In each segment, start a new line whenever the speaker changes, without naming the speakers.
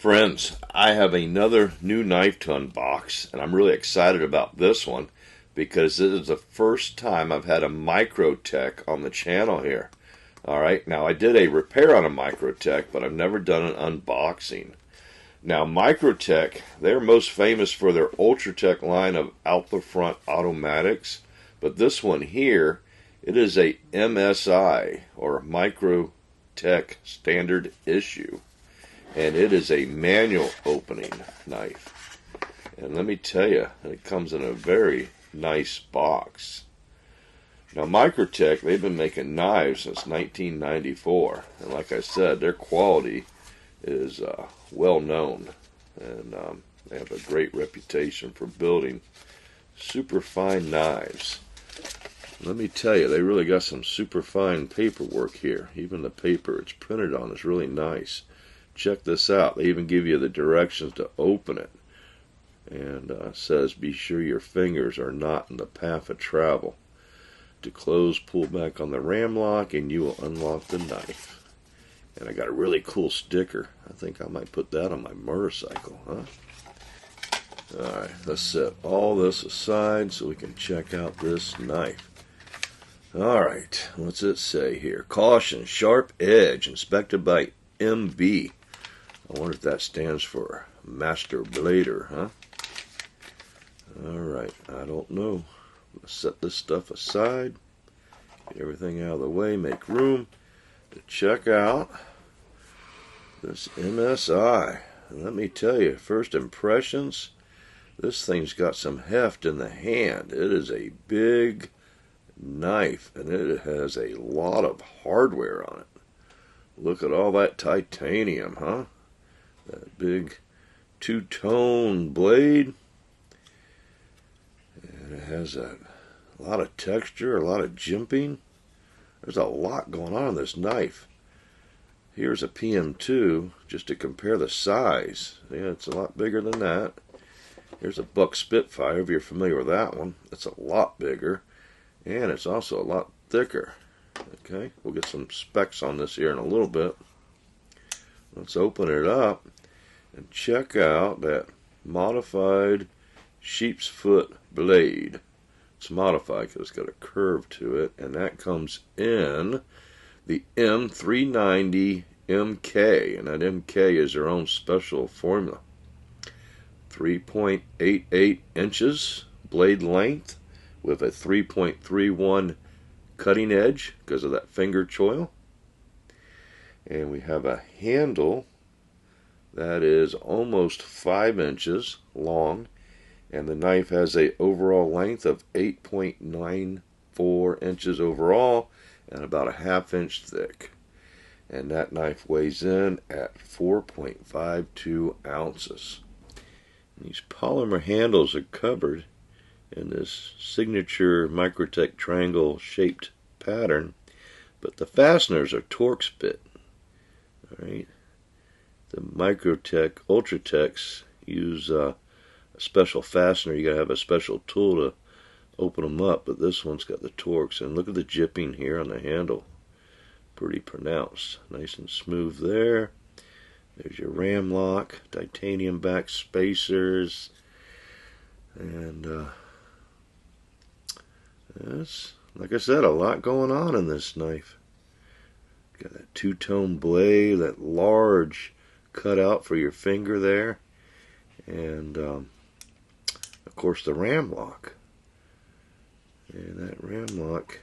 Friends, I have another new knife to unbox, and I'm really excited about this one because this is the first time I've had a Microtech on the channel here. Alright, now I did a repair on a Microtech, but I've never done an unboxing. Now Microtech, they're most famous for their Ultratech line of out-the-front automatics, but this one here, it is a MSI, or Microtech Standard Issue. And it is a manual opening knife. And let me tell you, it comes in a very nice box. Now Microtech, they've been making knives since 1994. And like I said, their quality is well known. And they have a great reputation for building super fine knives. Let me tell you, they really got some super fine paperwork here. Even the paper it's printed on is really nice. Check this out. They even give you the directions to open it. And says, be sure your fingers are not in the path of travel. To close, pull back on the ram lock and you will unlock the knife. And I got a really cool sticker. I think I might put that on my motorcycle, huh? Alright, let's set all this aside so we can check out this knife. Alright, what's it say here? Caution, sharp edge, inspected by MB. I wonder if that stands for Master Blader, huh? Alright, I don't know. Let's set this stuff aside. Get everything out of the way. Make room to check out this MSI. And let me tell you, first impressions, this thing's got some heft in the hand. It is a big knife, and it has a lot of hardware on it. Look at all that titanium, huh? That big two-tone blade. And it has a lot of texture, a lot of jimping. There's a lot going on in this knife. Here's a PM2, just to compare the size. Yeah, it's a lot bigger than that. Here's a Buck Spitfire, if you're familiar with that one. It's a lot bigger, and it's also a lot thicker. Okay, we'll get some specs on this here in a little bit. Let's open it up and check out that modified sheep's foot blade. It's modified because it's got a curve to it, and that comes in the M390 MK, and that MK is their own special formula. 3.88 inches blade length with a 3.31 cutting edge because of that finger choil. And we have a handle that is almost 5 inches long, and the knife has a overall length of 8.94 inches overall and about a ½ inch thick. And that knife weighs in at 4.52 ounces. And these polymer handles are covered in this signature Microtech triangle shaped pattern, but the fasteners are Torx bit. Alright, the Microtech Ultratechs use a special fastener. You gotta have a special tool to open them up, but this one's got the Torx. And look at the jipping here on the handle, pretty pronounced, nice and smooth there. There's your ram lock, titanium back spacers, and that's, like I said, a lot going on in this knife. Got that two-tone blade, that large cutout for your finger there, and of course the ram lock. And that ram lock,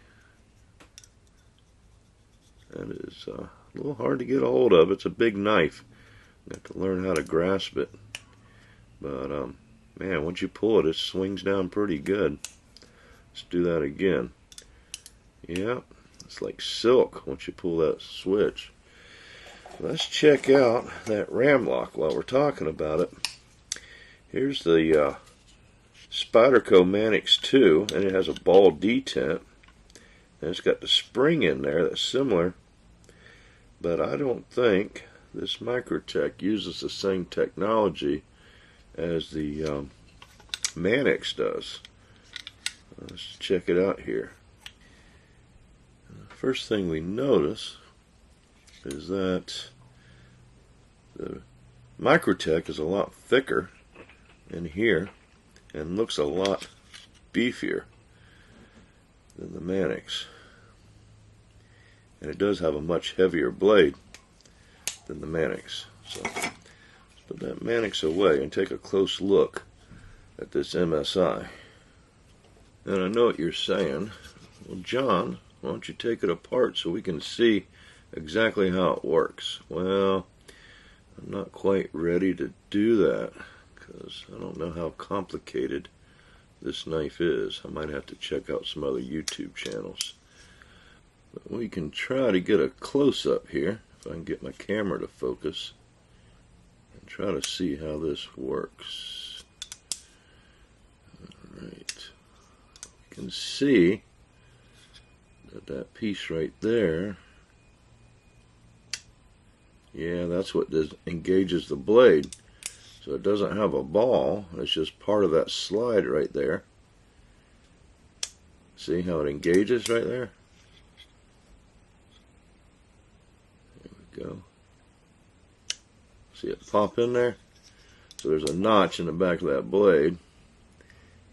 that is a little hard to get a hold of. It's a big knife. You have to learn how to grasp it. But man, once you pull it, it swings down pretty good. Let's do that again. Yep. It's like silk once you pull that switch. Let's check out that ram lock while we're talking about it. Here's the Spyderco Manix 2, and it has a ball detent. And it's got the spring in there that's similar, but I don't think this Microtech uses the same technology as the Manix does. Let's check it out here. First thing we notice is that the Microtech is a lot thicker in here and looks a lot beefier than the Mannix. And it does have a much heavier blade than the Mannix. So let's put that Mannix away and take a close look at this MSI. And I know what you're saying. Well, John, why don't you take it apart so we can see exactly how it works? Well, I'm not quite ready to do that because I don't know how complicated this knife is. I might have to check out some other YouTube channels. But we can try to get a close-up here, if I can get my camera to focus, and try to see how this works. Alright. You can see that that piece right there, yeah, that's what engages the blade. So it doesn't have a ball, it's just part of that slide right there. See how it engages right there? There we go. See it pop in there? So there's a notch in the back of that blade,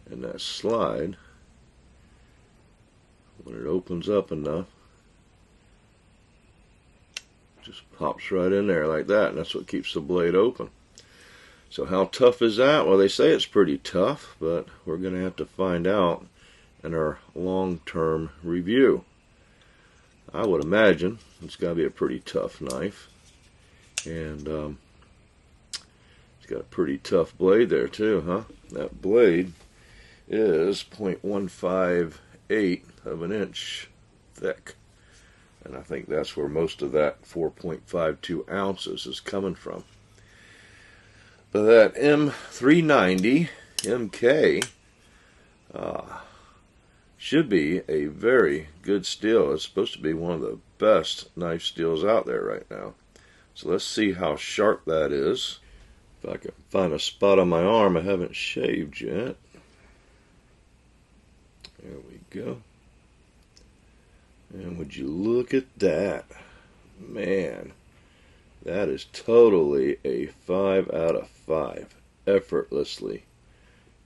and that slide, when it opens up enough, just pops right in there like that, and that's what keeps the blade open. So how tough is that? Well, they say it's pretty tough, but we're going to have to find out in our long-term review. I would imagine it's got to be a pretty tough knife, and it's got a pretty tough blade there too, huh? That blade is 0.158 of an inch thick, and I think that's where most of that 4.52 ounces is coming from. But that M390 MK should be a very good steel. It's supposed to be one of the best knife steels out there right now. So let's see how sharp that is. If I can find a spot on my arm I haven't shaved yet. There we go. And would you look at that? Man, that is totally a 5 out of 5. Effortlessly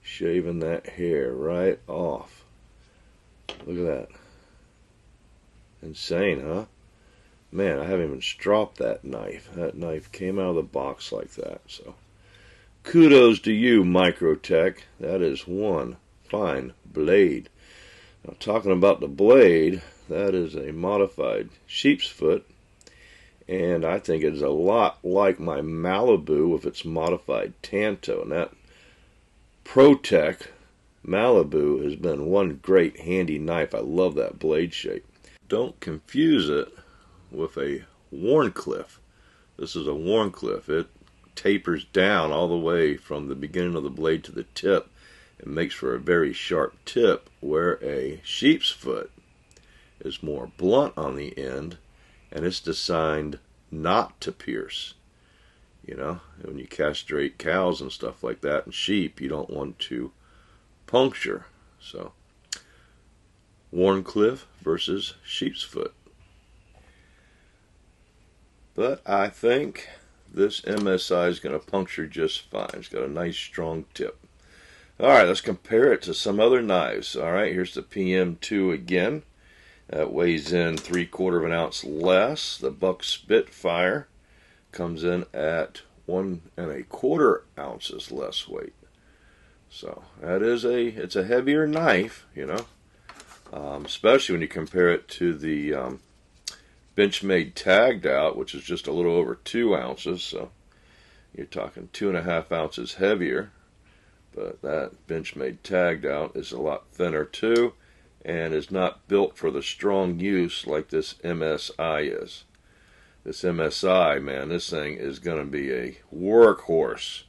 shaving that hair right off. Look at that. Insane, huh? Man, I haven't even stropped that knife. That knife came out of the box like that. So, kudos to you, Microtech. That is one fine blade. Now, talking about the blade, that is a modified sheep's foot. And I think it's a lot like my Malibu with its modified Tanto. And that ProTech Malibu has been one great handy knife. I love that blade shape. Don't confuse it with a WarnClahr. This is a WarnClahr. It tapers down all the way from the beginning of the blade to the tip. It makes for a very sharp tip, where a sheep's foot is more blunt on the end, and it's designed not to pierce. You know, when you castrate cows and stuff like that, and sheep, you don't want to puncture. So, WarnClahr versus sheep's foot. But I think this MSI is going to puncture just fine. It's got a nice strong tip. Alright, let's compare it to some other knives. Alright, here's the PM2 again. That weighs in 3/4 of an ounce less. The Buck Spitfire comes in at 1 1/4 ounces less weight. So that is it's a heavier knife, you know, especially when you compare it to the Benchmade Tagged Out, which is just a little over 2 ounces. So you're talking 2.5 ounces heavier. But that Benchmade Tagged Out is a lot thinner too, and is not built for the strong use like this MSI is. This MSI, man, this thing is going to be a workhorse.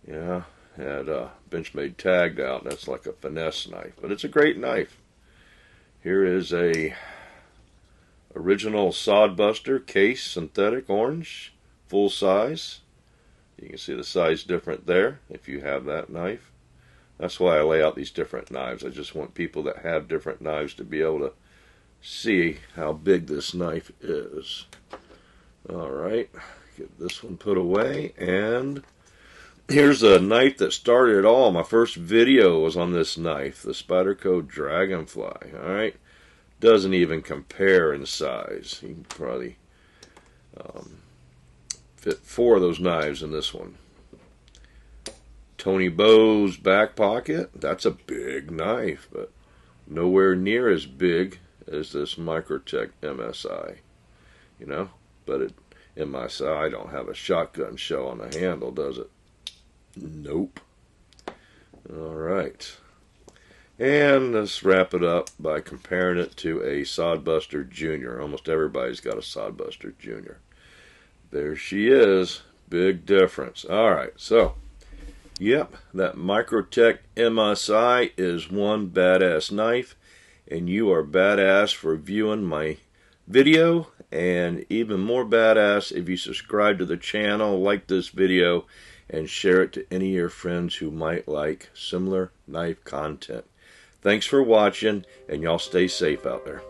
Yeah, had Benchmade Tagged Out, that's like a finesse knife, but it's a great knife. Here is a original Sodbuster case, synthetic orange, full size. You can see the size different there if you have that knife. That's why I lay out these different knives. I just want people that have different knives to be able to see how big this knife is. Alright, get this one put away, and here's a knife that started it all. My first video was on this knife, the Spyderco Dragonfly. Alright, doesn't even compare in size. You can probably fit 4 of those knives in this one. Tony Bow's back pocket, that's a big knife, but nowhere near as big as this Microtech MSI. You know, but MSI don't have a shotgun shell on the handle, does it? Nope. Alright. And let's wrap it up by comparing it to a Sodbuster Junior. Almost everybody's got a Sodbuster Junior. There she is. Big difference. Alright, so, yep, that Microtech MSI is one badass knife, and you are badass for viewing my video, and even more badass if you subscribe to the channel, like this video, and share it to any of your friends who might like similar knife content. Thanks for watching, and y'all stay safe out there.